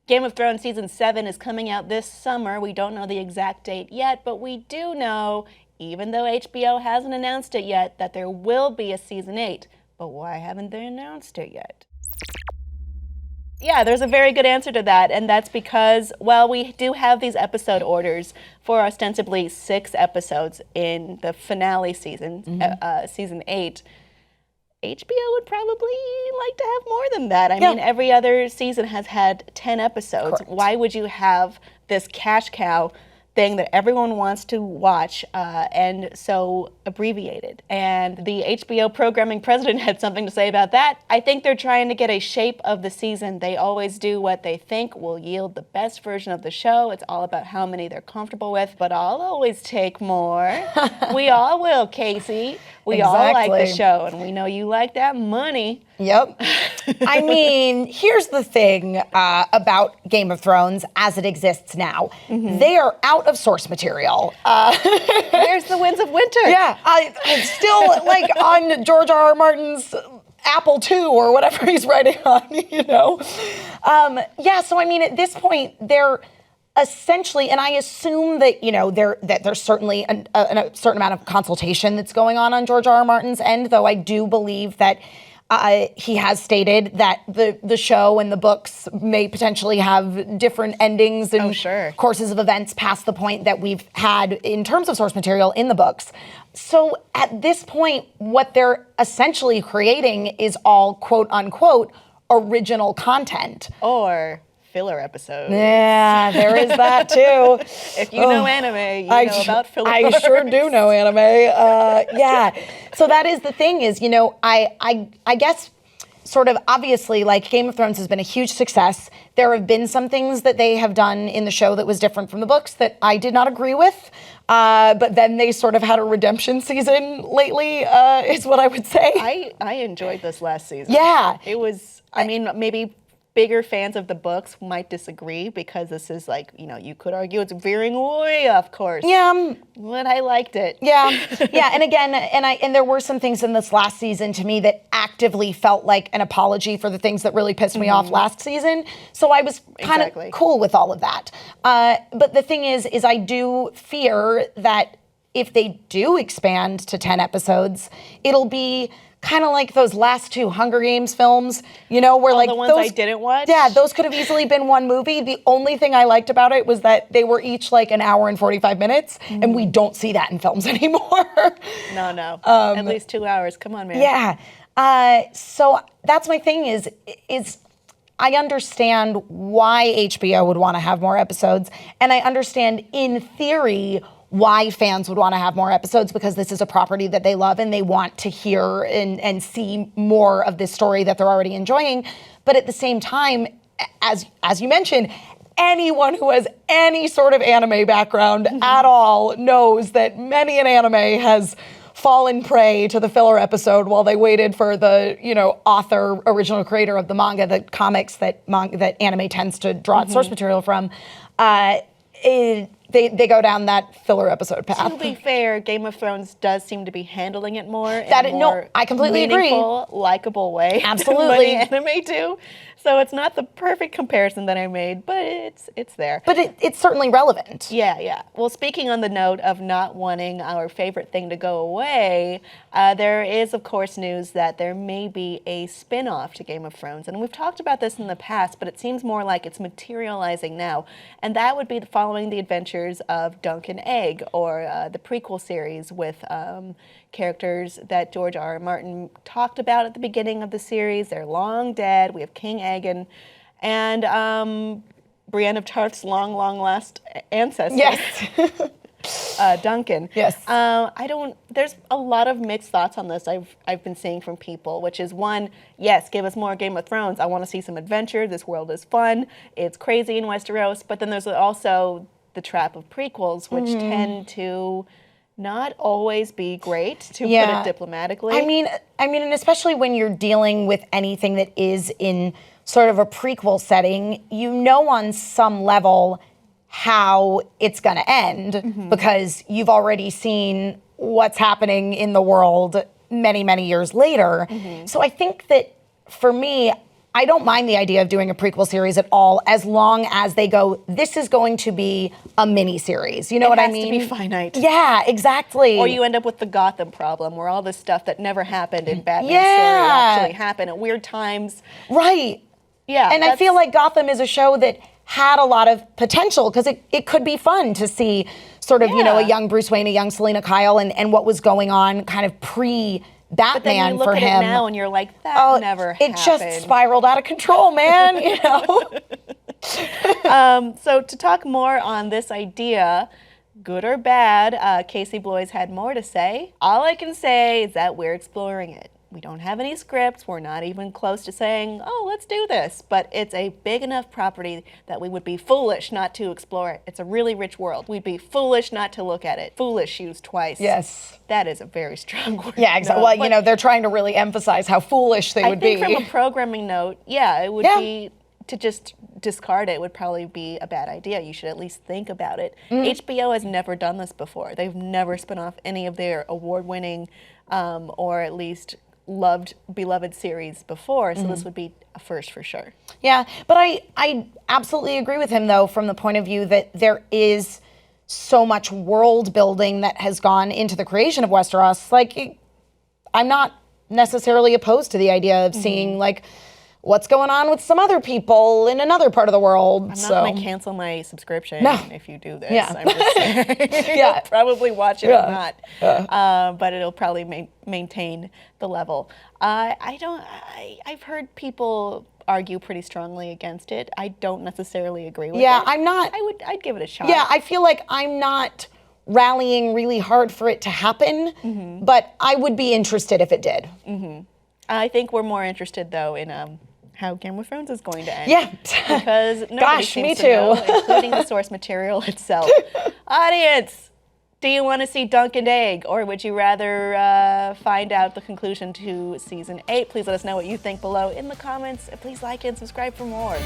Game of Thrones Season 7 is coming out this summer. We don't know the exact date yet, but we do know, even though HBO hasn't announced it yet, that there will be a Season 8. But why haven't they announced it yet? Yeah, there's a very good answer to that, and that's because, well, we do have these episode orders for ostensibly 6 episodes in the finale season, Season 8. HBO would probably like to have more than that. I mean, every other season has had 10 episodes. Correct. Why would you have this cash cow thing that everyone wants to watch and so abbreviated? And the HBO programming president had something to say about that. I think they're trying to get a shape of the season. They always do what they think will yield the best version of the show. It's all about how many they're comfortable with, but I'll always take more. We all will, Casey. We all like the show, and we know you like that money. Yep. I mean, here's the thing about Game of Thrones as it exists now. They are out of source material. There's the Winds of Winter. Yeah, it's still like on George R.R. Martin's Apple II or whatever he's writing on, you know? So I mean, at this point, they're essentially, and I assume that, you know, there's certainly a certain amount of consultation that's going on George R.R. Martin's end, though I do believe that he has stated that the show and the books may potentially have different endings and courses of events past the point that we've had in terms of source material in the books. So at this point, what they're essentially creating is all quote unquote original content. Or filler episodes. Yeah, there is that too. If you know anime, you know about filler. I sure do know anime. Yeah. So that is the thing is, you know, I guess sort of obviously like Game of Thrones has been a huge success. There have been some things that they have done in the show that was different from the books that I did not agree with. But then they sort of had a redemption season lately, is what I would say. I enjoyed this last season. Yeah. It was, I mean, maybe bigger fans of the books might disagree because this is like, you know, you could argue it's veering way off course. Yeah. But I liked it. Yeah. Yeah. And again, and there were some things in this last season to me that actively felt like an apology for the things that really pissed me off last season. So I was kind of cool with all of that. But the thing is I do fear that if they do expand to 10 episodes, it'll be kind of like those last 2 Hunger Games films, you know, where like the ones I didn't watch? Yeah, those could have easily been one movie. The only thing I liked about it was that they were each like an hour and 45 minutes, and we don't see that in films anymore. No. At least 2 hours. Come on, man. Yeah. So that's my thing is I understand why HBO would want to have more episodes, and I understand in theory why fans would want to have more episodes, because this is a property that they love and they want to hear and see more of this story that they're already enjoying. But at the same time, as you mentioned, anyone who has any sort of anime background at all knows that many an anime has fallen prey to the filler episode while they waited for the, you know, author, original creator of the manga, the comics that anime tends to draw its source material from. They go down that filler episode path. To be fair, Game of Thrones does seem to be handling it more in a more no, I completely meaningful, likable way. Absolutely. Than many anime do. So it's not the perfect comparison that I made, but it's there. But it's certainly relevant. Yeah. Well, speaking on the note of not wanting our favorite thing to go away, there is, of course, news that there may be a spin-off to Game of Thrones. And we've talked about this in the past, but it seems more like it's materializing now. And that would be following the adventures of Dunk and Egg, or the prequel series with characters that George R.R. Martin talked about at the beginning of the series. They're long dead. We have King Aegon and Brienne of Tarth's long lost ancestor. Yes. Duncan. Yes. There's a lot of mixed thoughts on this I've been seeing from people, which is one, yes, give us more Game of Thrones. I want to see some adventure. This world is fun. It's crazy in Westeros. But then there's also the trap of prequels, which tend to not always be great, to put it diplomatically. I mean, and especially when you're dealing with anything that is in sort of a prequel setting, you know on some level how it's going to end because you've already seen what's happening in the world many, many years later. So I think that for me, I don't mind the idea of doing a prequel series at all, as long as they go, this is going to be a mini series. You know what I mean? It has to be finite. Yeah, exactly. Or you end up with the Gotham problem, where all this stuff that never happened in Batman's story actually happened at weird times. Right. Yeah. And I feel like Gotham is a show that had a lot of potential, because it could be fun to see sort of, a young Bruce Wayne, a young Selena Kyle, and what was going on kind of pre-Batman for him. But then you look at it now and you're like, that never happened. It just spiraled out of control, man, So to talk more on this idea, good or bad, Casey Bloys had more to say. All I can say is that we're exploring it. We don't have any scripts. We're not even close to saying, oh, let's do this. But it's a big enough property that we would be foolish not to explore it. It's a really rich world. We'd be foolish not to look at it. Foolish used twice. Yes. That is a very strong word. Yeah, exactly. No, well, they're trying to really emphasize how foolish they would be. I think from a programming note, it would be, to just discard it would probably be a bad idea. You should at least think about it. HBO has never done this before. They've never spun off any of their award-winning or at least beloved series before, so this would be a first for sure. Yeah, but I absolutely agree with him, though, from the point of view that there is so much world building that has gone into the creation of Westeros. Like, I'm not necessarily opposed to the idea of seeing, like, what's going on with some other people in another part of the world. I'm not going to cancel my subscription if you do this. Yeah. I'm just saying. You'll probably watch it or not. But it'll probably maintain the level. I've heard people argue pretty strongly against it. I don't necessarily agree with it. Yeah, I'm not. I'd give it a shot. Yeah, I feel like I'm not rallying really hard for it to happen, but I would be interested if it did. I think we're more interested, though, in how Game of Thrones is going to end. Yeah. Because nobody seems to know, including the source material itself. Audience, do you want to see Dunk and Egg, or would you rather find out the conclusion to Season 8? Please let us know what you think below in the comments. Please like and subscribe for more.